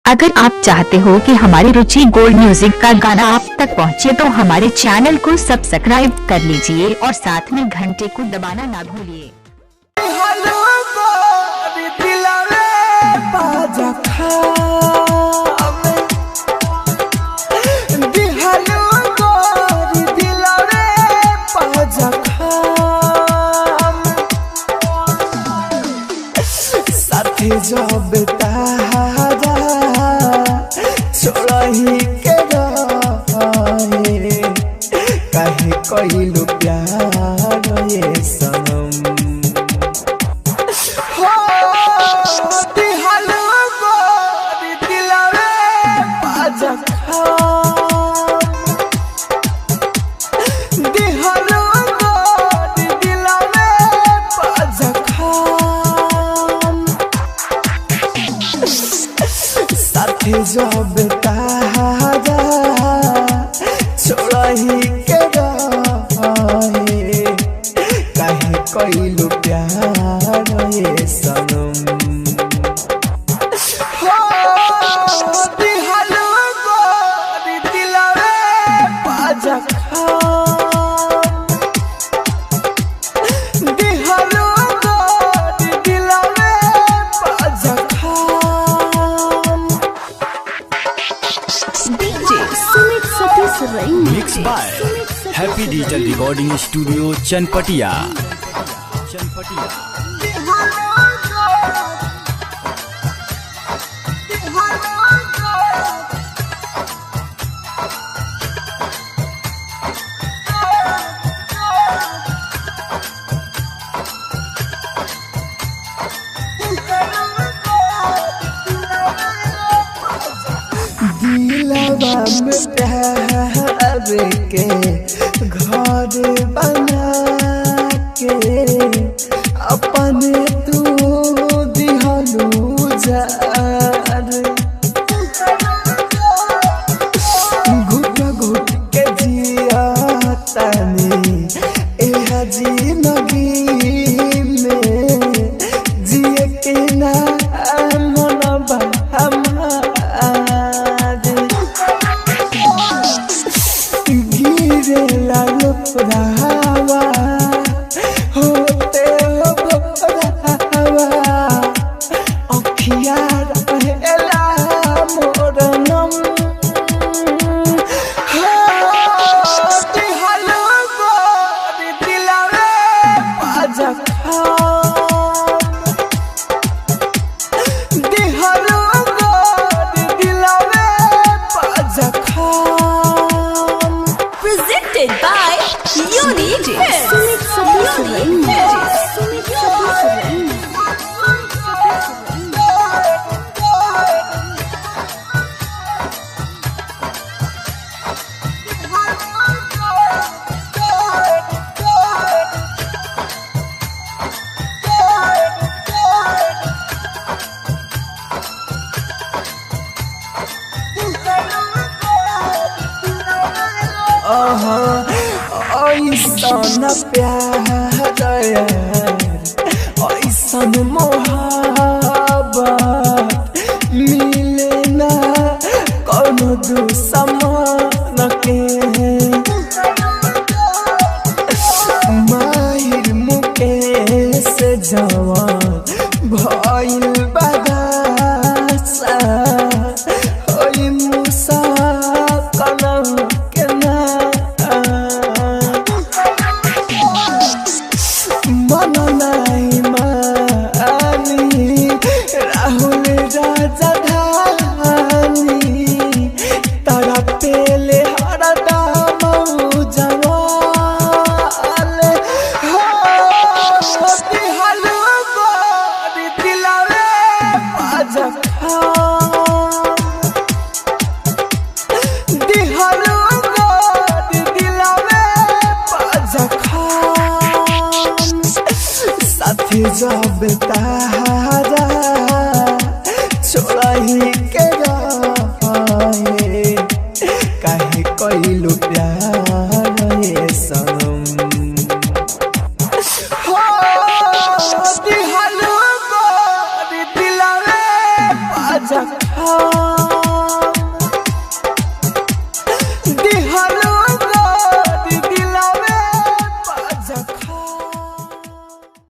अगर आप चाहते हो कि हमारी रुचि गोल्ड म्यूजिक का गाना आप तक पहुंचे तो हमारे चैनल को सब्सक्राइब कर लीजिए और साथ में घंटे को दबाना ना भूलिए। जब तारा छोड़ही के रहे काहे कइलू प्यार ये सनम हो दिहलो गोरी दिलवे पाजखा दिहलो गोरी दिलवे पाजखा जब तारा छोड़ही के रहे काहे कइलू प्यार ये सनम हो दिहलो गोरी दिलवे पाजखा दिहलो गोरी दिलवे पाजखा mix by happy digital recording studio Chanpatia. दिलवा में प्यार के घर बना के अपने तू दिहलू जार घुट घुट के जिया तनी एहा जिंदगी में जिए के ना मनवा रावा होते हो भरावा अखिया रहेला मोर नम हो दिहलो गोरी दिलवे पाजखा दिहलो गोरी दिलवे पाजखा presented by Unique ऐसन प्यार ऐसन मोहब्बत मिले ना कौनो दुश्मन के